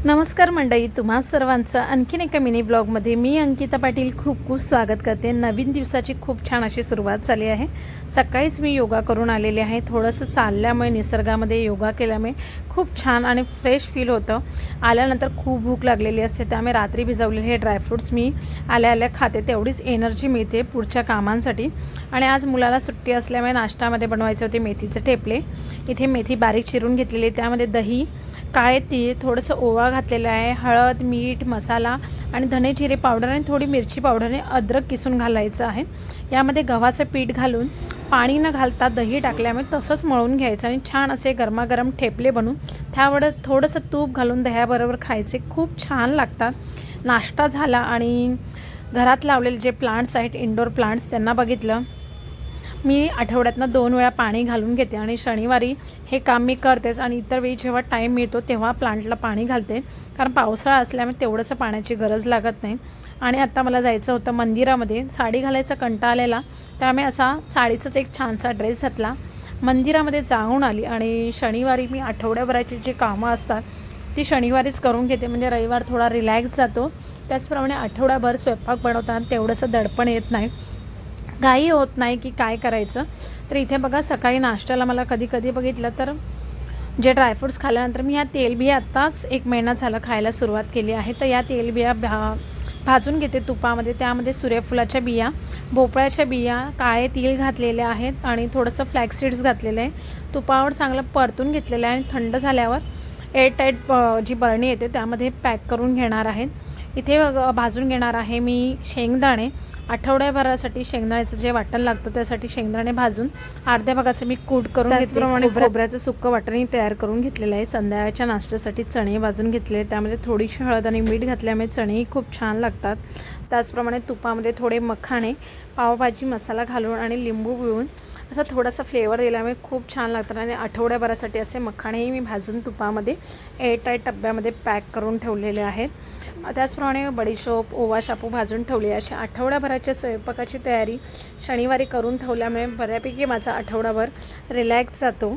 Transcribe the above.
नमस्कार मंडळी, तुम्हा सर्वांचं आणखीन एका मिनी ब्लॉगमध्ये मी अंकिता पाटील खूप खूप स्वागत करते। नवीन दिवसाची खूप छान अशी सुरुवात झाली आहे। सकाळीच मी योगा करून आलेले आहे। थोडंसं चालल्यामुळे निसर्गामध्ये योगा केल्यामुळे खूप छान आणि फ्रेश फील होतं। आल्यानंतर खूप भूक लागलेली असते, त्यामुळे रात्री भिजवलेले हे ड्रायफ्रूट्स मी आल्या खाते, तेवढीच एनर्जी मिळते पुढच्या कामांसाठी। आणि आज मुलाला सुट्टी असल्यामुळे नाश्त्यामध्ये बनवायचे होते मेथीचे ठेपले। इथे मेथी बारीक चिरून घेतलेली, त्यामध्ये दही, काळे तीळ, थोडंसं ओवा घातलेलं आहे, हळद, मीठ, मसाला आणि धने जिरे पावडर आणि थोडी मिरची पावडर आणि अद्रक किसून घालायचं आहे। यामध्ये गव्हाचं पीठ घालून पाणी न घालता दही टाकल्यामुळे तसंच मळून घ्यायचं आणि छान असे गरमागरम ठेपले बनवून त्यावर थोडंसं तूप घालून दह्याबरोबर खायचे, खूप छान लागतात। नाश्ता झाला आणि घरात लावलेले जे प्लांट्स आहेत, इंडोर प्लांट्स, त्यांना बघितलं। मी आठवड्यातनं 2 वेळा पाणी घालून घेते आणि शनिवारी हे काम मी करतेच आणि इतर वेळी जेव्हा टाईम मिळतो तेव्हा प्लांटला पाणी घालते, कारण पावसाळा असल्यामुळे तेवढंसं पाण्याची गरज लागत नाही। आणि आता मला जायचं होतं मंदिरामध्ये, साडी घालायचा कंटाळा आलेला, त्यामुळे असा साडीचाच एक छानसा ड्रेस घातला, मंदिरामध्ये जाऊन आली। आणि शनिवारी मी आठवड्याभराची जी कामं असतात ती शनिवारीच करून घेते, म्हणजे रविवार थोडा रिलॅक्स जातो। त्याचप्रमाणे आठवड्याभर स्वयंपाक बनवताना तेवढंसं दडपण येत नाही, काही होत नाही की काय करायचं। तर इथे बघा, सकाळी नाश्त्याला मला कधी कधी बघितलं तर जे ड्रायफ्रूट्स खाल्ल्यानंतर मी ह्या तेलबिया आत्ताच 1 महिना झाला खायला सुरुवात केली आहे। तर या तेलबिया भाजून घेते तुपामध्ये, त्यामध्ये सूर्यफुलाच्या बिया, भोपळ्याच्या बिया, काळे तीळ घातलेले आहेत आणि थोडंसं फ्लॅक्स सीड्स घातलेलं आहे। तुपावर चांगलं परतून घेतलेलं आहे आणि थंड झाल्यावर एअरटाईट जी बरणी येते त्यामध्ये पॅक करून घेणार आहे। इथे भाजून घेणार आहे मी शेंगदाणे। आठवड्याभरासाठी शेंगदाण्याचं जे वाटण लागतं त्यासाठी शेंगदाणे भाजून अर्ध्या भागाचं मी कूट करून घेतले। त्याचप्रमाणे खोबऱ्याचं सुक्कं वाटणही तयार करून घेतलेलं आहे। संध्याकाळच्या नाश्त्यासाठी चणे भाजून घेतले, त्यामध्ये थोडीशी हळद आणि मीठ घातल्यामुळे चणेही खूप छान लागतात। त्याचप्रमाणे तुपामध्ये थोडे मखाणे, पावभाजी मसाला घालून आणि लिंबू पिळून असा थोडासा फ्लेवर दिल्यामुळे खूप छान लागतात। आणि आठवड्याभरासाठी असे मखाणेही मी भाजून तुपामध्ये एअरटाईट डब्यामध्ये पॅक करून ठेवलेले आहेत। त्याचप्रमाणे बडीशोप, ओवा, शापू भाजून ठेवली। अशी आठवड्याभराच्या स्वयंपाकाची तयारी शनिवारी करून ठेवल्यामुळे बऱ्यापैकी माझा आठवडाभर रिलॅक्स जातो।